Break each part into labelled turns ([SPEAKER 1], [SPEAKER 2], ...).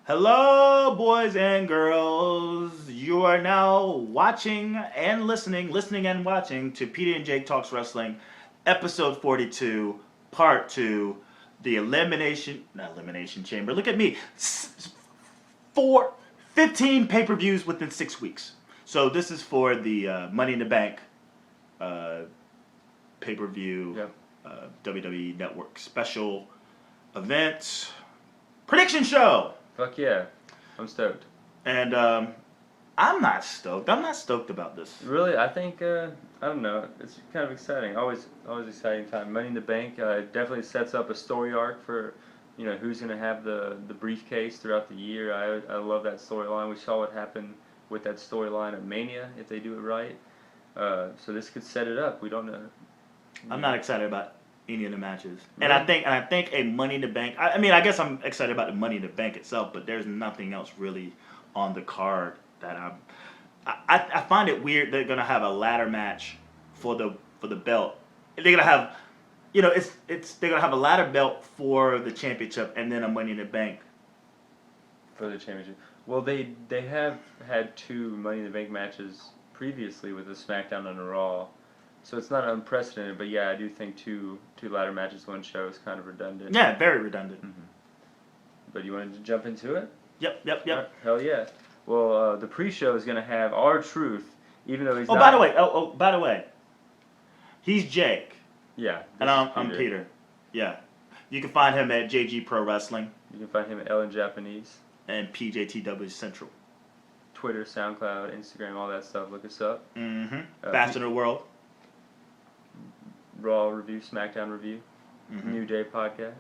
[SPEAKER 1] Hello, boys and girls. You are now watching and listening and watching to Peter and Jake Talks Wrestling, episode 42, part 2, the not elimination chamber. Look at me. 15 pay-per-views within 6 weeks. So this is for the Money in the Bank uh, pay-per-view
[SPEAKER 2] Yep.
[SPEAKER 1] WWE Network special event prediction show.
[SPEAKER 2] Fuck yeah. I'm stoked.
[SPEAKER 1] And I'm not stoked. I'm not stoked about this.
[SPEAKER 2] Really, I think, I don't know, it's kind of exciting. Always exciting time. Money in the Bank definitely sets up a story arc for, who's going to have the briefcase throughout the year. I love that storyline. We saw what happened with that storyline at Mania, if they do it right. So this could set it up. We don't know.
[SPEAKER 1] I'm not excited about any of the matches.
[SPEAKER 2] Really?
[SPEAKER 1] And I think a Money in the Bank. I mean, I guess I'm excited about the Money in the Bank itself, but there's nothing else really on the card that I find it weird they're gonna have a ladder match for the belt. They're gonna have, they're gonna have a ladder belt for the championship and then a Money in the Bank
[SPEAKER 2] For the championship. Well, they have had 2 Money in the Bank matches previously with a SmackDown and a Raw. So it's not unprecedented, but yeah, I do think two ladder matches, one show is kind of redundant.
[SPEAKER 1] Yeah, very redundant.
[SPEAKER 2] Mm-hmm. But you wanted to jump into it?
[SPEAKER 1] Yep.
[SPEAKER 2] Right, hell yeah. Well, the pre-show is going to have R-Truth, even though he's not...
[SPEAKER 1] By the way, he's Jake.
[SPEAKER 2] Yeah.
[SPEAKER 1] And I'm Peter. Yeah. You can find him at JG Pro Wrestling.
[SPEAKER 2] You can find him at Ellen Japanese.
[SPEAKER 1] And PJTW Central.
[SPEAKER 2] Twitter, SoundCloud, Instagram, all that stuff. Look us up.
[SPEAKER 1] Mm-hmm. Best in the world.
[SPEAKER 2] Raw review, SmackDown review, New Day podcast.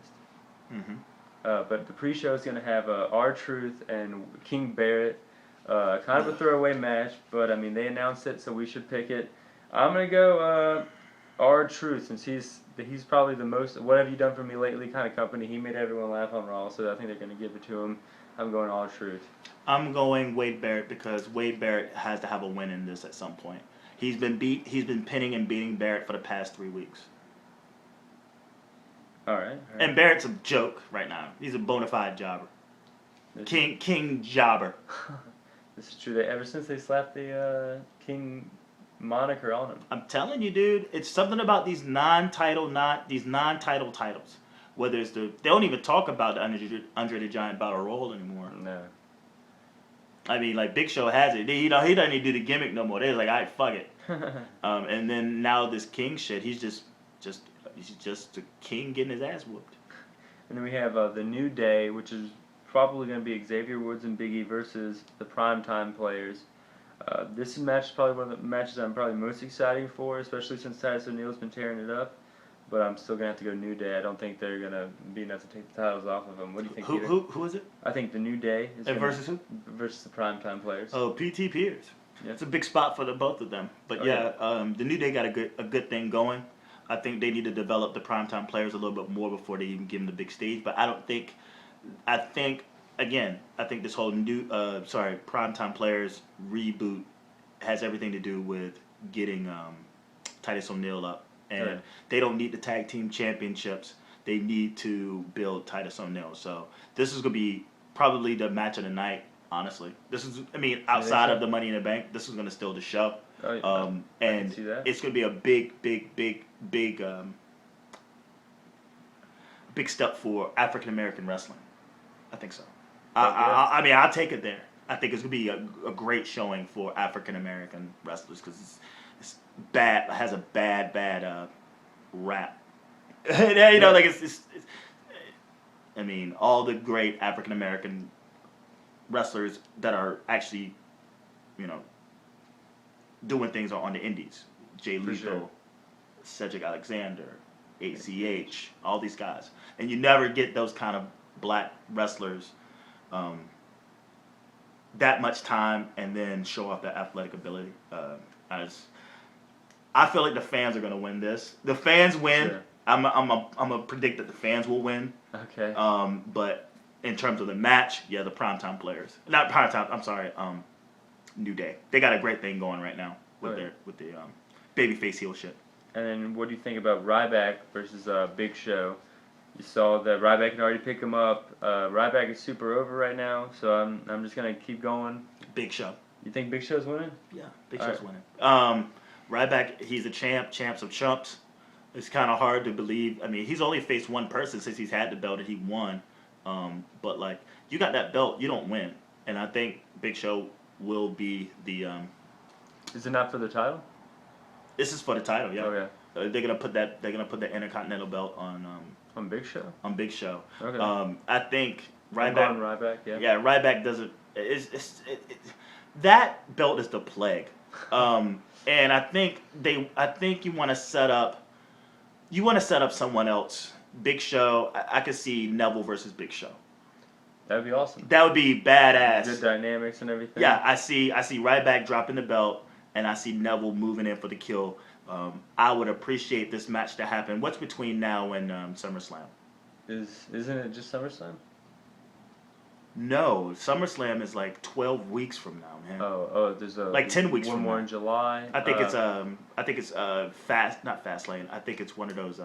[SPEAKER 2] But the pre-show is going to have R-Truth and King Barrett. Kind of a throwaway match, but I mean they announced it, so we should pick it. I'm going to go R-Truth, since he's probably the most what have you done for me lately kind of company. He made everyone laugh on Raw, so I think they're going to give it to him. I'm going R-Truth.
[SPEAKER 1] I'm going Wade Barrett because Wade Barrett has to have a win in this at some point. He's been pinning and beating Barrett for the past 3 weeks.
[SPEAKER 2] All right.
[SPEAKER 1] And Barrett's a joke right now. He's a bona fide jobber. King jobber.
[SPEAKER 2] This is true. Ever since they slapped the King moniker on him.
[SPEAKER 1] I'm telling you, dude. It's something about these non-title titles. Whether it's they don't even talk about the Andre the Giant Battle Royal anymore.
[SPEAKER 2] No.
[SPEAKER 1] I mean, like Big Show has it. He doesn't even do the gimmick no more. They're like, all right, fuck it. And then now this King shit. He's just a king getting his ass whooped.
[SPEAKER 2] And then we have the New Day, which is probably going to be Xavier Woods and Big E versus the Primetime Players. This match is probably one of the matches I'm probably most excited for, especially since Titus O'Neil's been tearing it up. But I'm still going to have to go New Day. I don't think they're going to be enough to take the titles off of them. What do you think, Peter?
[SPEAKER 1] Who is it?
[SPEAKER 2] I think the New Day is
[SPEAKER 1] versus who?
[SPEAKER 2] Versus the Primetime Players.
[SPEAKER 1] Oh, PT Pierce.
[SPEAKER 2] Yeah.
[SPEAKER 1] It's a big spot for both of them. But the New Day got a good thing going. I think they need to develop the Primetime Players a little bit more before they even give them the big stage. But I think this whole Primetime Players reboot has everything to do with getting Titus O'Neil up. And they don't need the tag team championships. They need to build Titus O'Neil. So this is going to be probably the match of the night, honestly. Outside of the Money in the Bank, this is going to steal the show.
[SPEAKER 2] And
[SPEAKER 1] it's going to be a big step for African American wrestling. I think so. I'll take it there. I think it's going to be a great showing for African American wrestlers because it's bad. It has a bad rap. All the great African American wrestlers that are actually, doing things on the indies. Jay Lethal, Cedric Alexander, ACH, all these guys. And you never get those kind of black wrestlers that much time and then show off their athletic ability. I feel like the fans are going to win this. The fans win.
[SPEAKER 2] Sure.
[SPEAKER 1] I'm gonna predict that the fans will win.
[SPEAKER 2] Okay.
[SPEAKER 1] But in terms of the match, the Primetime Players. Not Primetime, I'm sorry, New Day. They got a great thing going right now with the babyface heel shit.
[SPEAKER 2] And then what do you think about Ryback versus Big Show? You saw that Ryback can already pick him up. Ryback is super over right now, so I'm just gonna keep going.
[SPEAKER 1] Big Show.
[SPEAKER 2] You think Big Show's winning?
[SPEAKER 1] Yeah, Big Show's winning. Ryback, he's a champ, champs of chumps. It's kind of hard to believe. I mean, he's only faced one person since he's had the belt and he won. But like, you got that belt, you don't win. And I think Big Show will be the.
[SPEAKER 2] Is it not for the title?
[SPEAKER 1] This is for the title, yeah.
[SPEAKER 2] Oh yeah.
[SPEAKER 1] They're gonna put that. They're gonna put the Intercontinental belt on.
[SPEAKER 2] On Big Show.
[SPEAKER 1] On Big Show.
[SPEAKER 2] Okay.
[SPEAKER 1] I think
[SPEAKER 2] Ryback. Ryback, yeah.
[SPEAKER 1] Yeah, Ryback doesn't. That belt is the plague. And I think you want to set up. You want to set up someone else. Big Show. I could see Neville versus Big Show.
[SPEAKER 2] That would be awesome.
[SPEAKER 1] That would be badass.
[SPEAKER 2] Good dynamics and everything.
[SPEAKER 1] Yeah, I see Ryback dropping the belt, and I see Neville moving in for the kill. I would appreciate this match to happen. What's between now and SummerSlam?
[SPEAKER 2] Isn't it just SummerSlam?
[SPEAKER 1] No, SummerSlam is like 12 weeks from now, man.
[SPEAKER 2] Oh, there's
[SPEAKER 1] like 10 weeks
[SPEAKER 2] one
[SPEAKER 1] from
[SPEAKER 2] more
[SPEAKER 1] now.
[SPEAKER 2] In July.
[SPEAKER 1] I think it's not Fastlane. I think it's one of those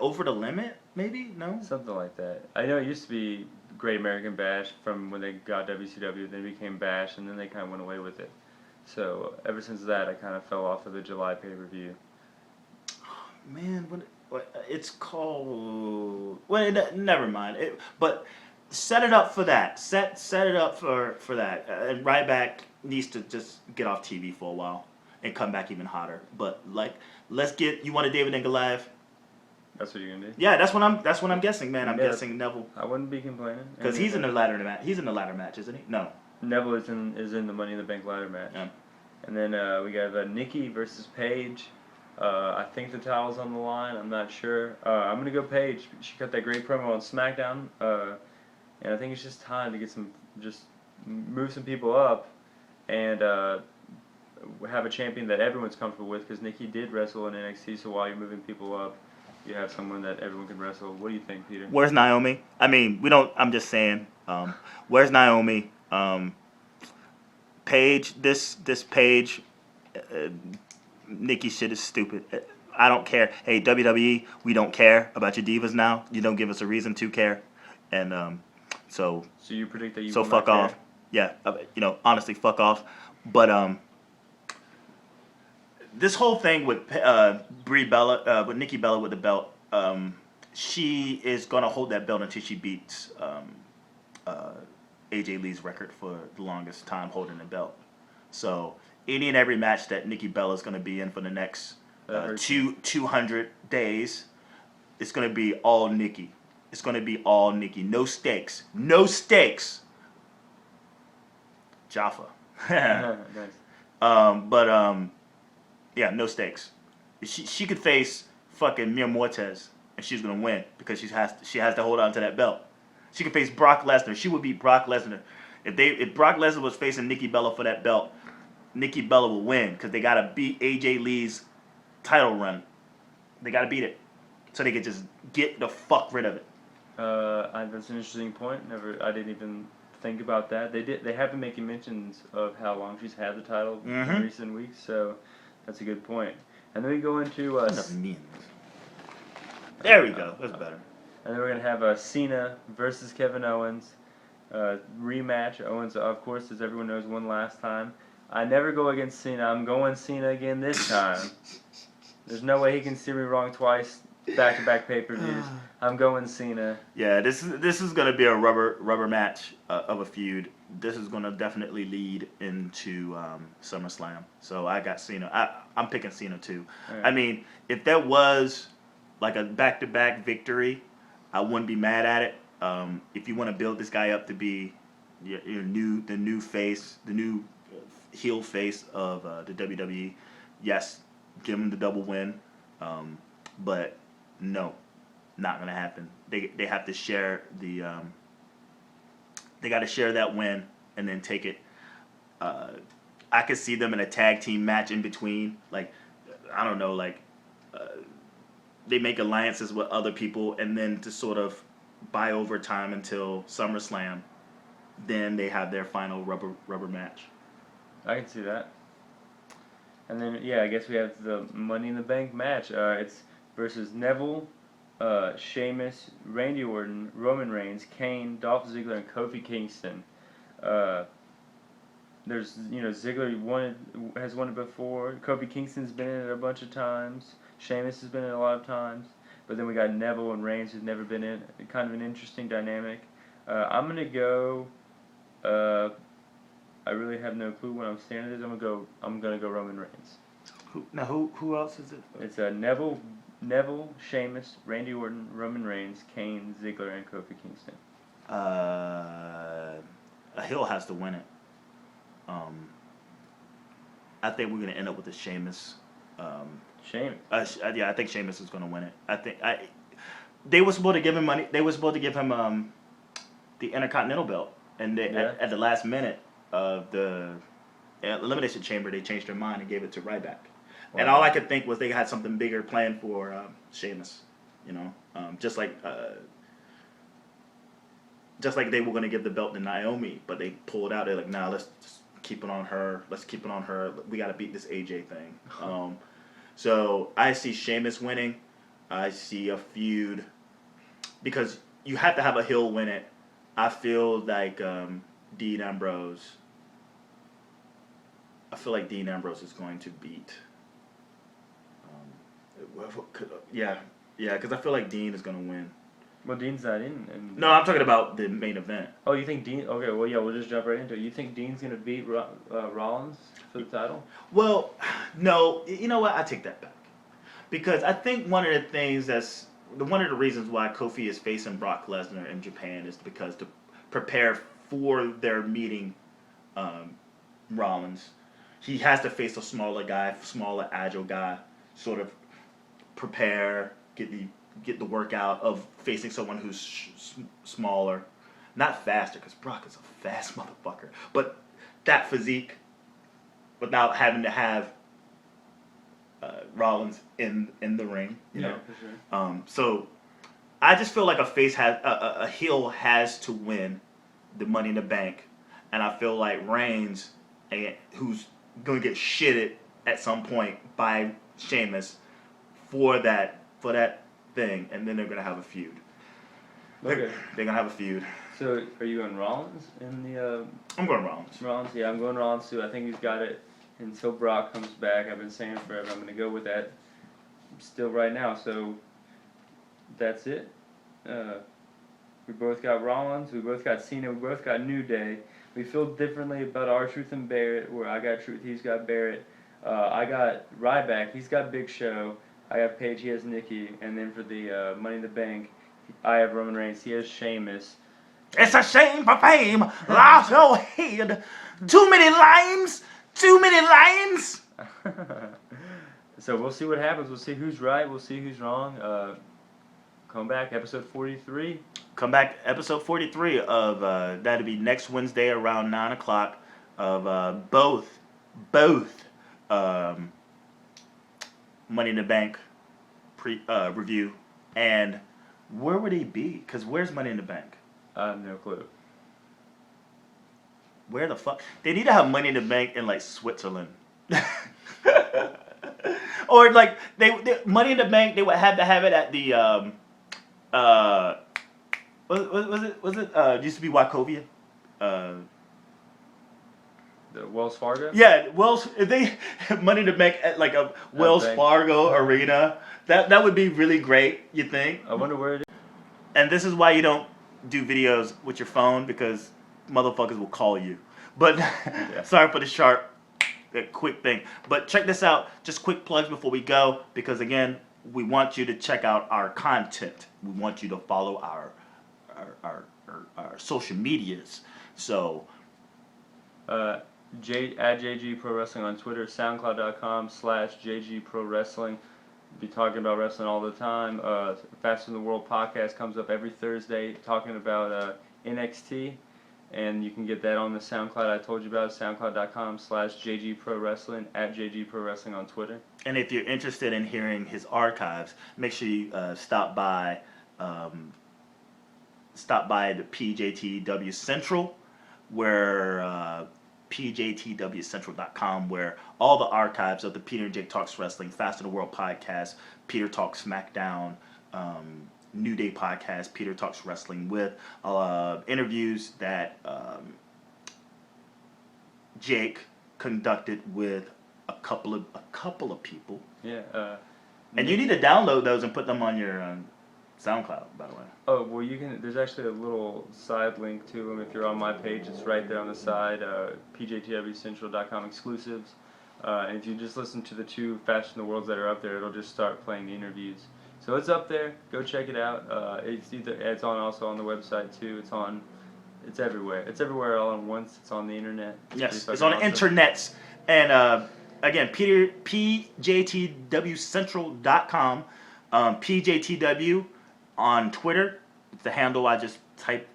[SPEAKER 1] Over the Limit, maybe? No?
[SPEAKER 2] Something like that. I know it used to be Great American Bash from when they got WCW, then it became Bash, and then they kind of went away with it. So ever since that, I kind of fell off of the July pay-per-view.
[SPEAKER 1] Man, what it's called? Well, never mind. But set it up for that. Set it up for that. And Ryback needs to just get off TV for a while and come back even hotter. But like, you want a David and Goliath?
[SPEAKER 2] That's what you're gonna do?
[SPEAKER 1] Yeah, that's what I'm guessing, man. I'm guessing Neville.
[SPEAKER 2] I wouldn't be complaining.
[SPEAKER 1] Because he's in the ladder match. He's in the ladder match, isn't he? No.
[SPEAKER 2] Neville is in the Money in the Bank ladder match.
[SPEAKER 1] Yeah.
[SPEAKER 2] And then we got Nikki versus Paige. I think the title's on the line. I'm not sure. I'm going to go Paige. She cut that great promo on SmackDown. And I think it's just time to move some people up and have a champion that everyone's comfortable with, because Nikki did wrestle in NXT, so while you're moving people up, you have someone that everyone can wrestle. What do you think, Peter?
[SPEAKER 1] Where's Naomi? I mean, I'm just saying, where's Naomi? Paige, this Paige, Nikki shit is stupid. I don't care. Hey, WWE, we don't care about your divas now. You don't give us a reason to care, and so.
[SPEAKER 2] So you predict that you.
[SPEAKER 1] So
[SPEAKER 2] will
[SPEAKER 1] fuck
[SPEAKER 2] not
[SPEAKER 1] off.
[SPEAKER 2] care?
[SPEAKER 1] Yeah, honestly, fuck off. But this whole thing with Brie Bella, with Nikki Bella with the belt, she is gonna hold that belt until she beats AJ Lee's record for the longest time holding the belt. So any and every match that Nikki Bella is going to be in for the next 200 days, it's going to be all Nikki. It's going to be all Nikki. No stakes. No stakes. Jaffa.
[SPEAKER 2] Nice.
[SPEAKER 1] Yeah, no stakes. She could face fucking Mia Mortez and she's going to win because she has to hold on to that belt. She could face Brock Lesnar. She would beat Brock Lesnar. If Brock Lesnar was facing Nikki Bella for that belt, Nikki Bella will win because they gotta beat AJ Lee's title run. They gotta beat it so they could just get the fuck rid of it.
[SPEAKER 2] That's an interesting point. I didn't even think about that. They have been making mentions of how long she's had the title in recent weeks, so that's a good point. And then we go into
[SPEAKER 1] there we go. That's better.
[SPEAKER 2] And then we're going to have Cena versus Kevin Owens rematch. Owens, of course, as everyone knows, won last time. I never go against Cena. I'm going Cena again this time. There's no way he can steer me wrong twice, back-to-back pay-per-views. I'm going Cena.
[SPEAKER 1] Yeah, this is going to be a rubber match of a feud. This is going to definitely lead into SummerSlam. So I got Cena. I'm picking Cena too. Right. I mean, if there was like a back-to-back victory, I wouldn't be mad at it. If you want to build this guy up to be the new face, the new heel face of the WWE, yes, give him the double win. But no, not gonna happen. They have to share the. They got to share that win and then take it. I could see them in a tag team match in between, like I don't know, like. They make alliances with other people and then to sort of buy over time until SummerSlam, then they have their final rubber match.
[SPEAKER 2] I can see that. And then, I guess we have the Money in the Bank match. It's versus Neville Sheamus, Randy Orton, Roman Reigns, Kane, Dolph Ziggler, and Kofi Kingston. There's, Ziggler has won it before. Kofi Kingston's been in it a bunch of times. Sheamus has been in it a lot of times. But then we got Neville and Reigns, who's never been in. Kind of an interesting dynamic. I'm gonna go. I really have no clue what I'm standing is. I'm gonna go Roman Reigns.
[SPEAKER 1] Who else is it?
[SPEAKER 2] It's Neville, Sheamus, Randy Orton, Roman Reigns, Kane, Ziggler, and Kofi Kingston.
[SPEAKER 1] A heel has to win it. I think we're gonna end up with a Sheamus.
[SPEAKER 2] Sheamus.
[SPEAKER 1] I think Sheamus is gonna win it. They were supposed to give him money. They were supposed to give him the Intercontinental belt, and at the last minute of the Elimination Chamber, they changed their mind and gave it to Ryback. Wow. And all I could think was they had something bigger planned for Sheamus. Just like they were gonna give the belt to Naomi, but they pulled out. They're like, nah, let's just keep it on her. Let's keep it on her. We got to beat this AJ thing. So I see Sheamus winning. I see a feud because you have to have a heel win it. I feel like Dean Ambrose. I feel like Dean Ambrose is going to beat. Because I feel like Dean is going to win.
[SPEAKER 2] Well, Dean's not in.
[SPEAKER 1] No, I'm talking about the main event.
[SPEAKER 2] Oh, you think Dean? Okay, well, yeah, we'll just jump right into it. You think Dean's going to beat Rollins for the title?
[SPEAKER 1] Well, no. You know what? I take that back. Because I think one of the reasons why Kofi is facing Brock Lesnar in Japan is because to prepare for their meeting Rollins, he has to face a smaller guy, smaller, agile guy, sort of prepare, get the workout of facing someone who's smaller, not faster, because Brock is a fast motherfucker, but that physique without having to have Rollins in the ring, you know.
[SPEAKER 2] For sure.
[SPEAKER 1] So I just feel like a heel has to win the Money in the Bank, and I feel like Reigns, who's gonna get shitted at some point by Sheamus for that thing, and then they're gonna have a feud.
[SPEAKER 2] Okay.
[SPEAKER 1] They're gonna have a feud.
[SPEAKER 2] So are you going Rollins in the?
[SPEAKER 1] I'm going Rollins.
[SPEAKER 2] Rollins, yeah, I'm going Rollins too. I think he's got it until Brock comes back. I've been saying forever. I'm going to go with that still right now. So that's it. We both got Rollins. We both got Cena. We both got New Day. We feel differently about R-Truth and Barrett, where I got Truth, he's got Barrett. I got Ryback. He's got Big Show. I have Paige. He has Nikki. And then for the Money in the Bank, I have Roman Reigns. He has Sheamus.
[SPEAKER 1] It's a shame for fame. Lost your head. Too many lines.
[SPEAKER 2] So we'll see what happens. We'll see who's right. We'll see who's wrong. Come back, episode 43.
[SPEAKER 1] Come back, episode 43 of that'll be next Wednesday around 9 o'clock of both Money in the Bank review. And where would he be? Because where's Money in the Bank?
[SPEAKER 2] I have no clue.
[SPEAKER 1] Where the fuck? They need to have Money in the Bank in like Switzerland. Or like they Money in the Bank, they would have to have it at the was it used to be Wachovia?
[SPEAKER 2] The Wells Fargo?
[SPEAKER 1] Yeah, if they have Money in the Bank at like a Wells Fargo arena, that would be really great, you think?
[SPEAKER 2] I wonder where it is.
[SPEAKER 1] And this is why you don't do videos with your phone, because motherfuckers will call you. But sorry for the quick thing. But check this out. Just quick plugs before we go, because again, we want you to check out our content. We want you to follow our social medias. So
[SPEAKER 2] at JG Pro Wrestling on Twitter, SoundCloud.com/JG Pro Wrestling. Be talking about wrestling all the time. Faster Than the World podcast comes up every Thursday talking about NXT. And you can get that on the SoundCloud I told you about, SoundCloud.com/JG Pro Wrestling, at JG Pro Wrestling on Twitter.
[SPEAKER 1] And if you're interested in hearing his archives, make sure you stop by the PJTW Central, where PJTWCentral.com, where all the archives of the Peter Jake Talks Wrestling, Faster Than the World podcast, Peter Talks SmackDown, New Day podcast, Peter Talks Wrasslin, with interviews that Jake conducted with a couple of people.
[SPEAKER 2] Yeah.
[SPEAKER 1] And you need to download those and put them on your SoundCloud, by the way.
[SPEAKER 2] Oh, well, you can. There's actually a little side link to them if you're on my page. It's right there on the side. PJTWCentral.com exclusives. And if you just listen to the 2 Fastest in the Worlds that are up there, it'll just start playing the interviews. So it's up there. Go check it out. It's on also on the website too. It's everywhere. It's everywhere all at once. It's on the internet.
[SPEAKER 1] Yes, it's on the internets. And again, PJTWCentral.com, PJTW on Twitter. It's the handle. I just type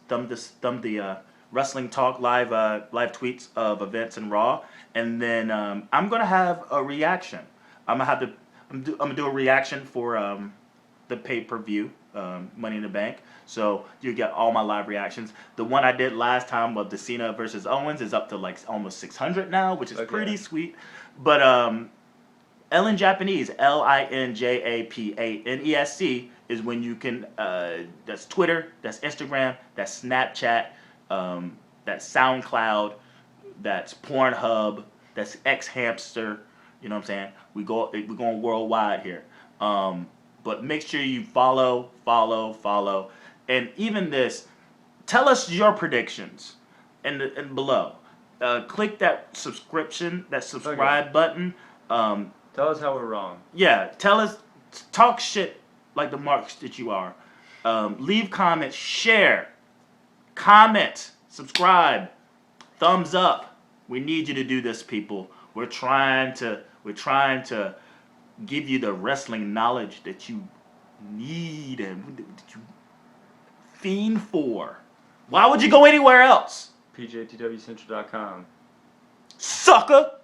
[SPEAKER 1] thumb the Wrestling Talk live tweets of events and Raw, and then I'm gonna have a reaction. I'm gonna do a reaction for the pay-per-view, Money in the Bank. So you get all my live reactions. The one I did last time of the Cena versus Owens is up to like almost 600 now, which is pretty sweet. But Ellen Japanese, LINJAPANESC, is when you can. That's Twitter, that's Instagram, that's Snapchat, that's SoundCloud, that's Pornhub, that's Xhamster. You know what I'm saying? We're going worldwide here. But make sure you follow. And even this, tell us your predictions and below. Click that subscribe button.
[SPEAKER 2] Tell us how we're wrong.
[SPEAKER 1] Yeah, tell us, talk shit like the marks that you are. Leave comments, share, comment, subscribe, thumbs up. We need you to do this, people. We're trying to give you the wrestling knowledge that you need and that you fiend for. Why would you go anywhere else?
[SPEAKER 2] PJTWCentral.com.
[SPEAKER 1] Sucker!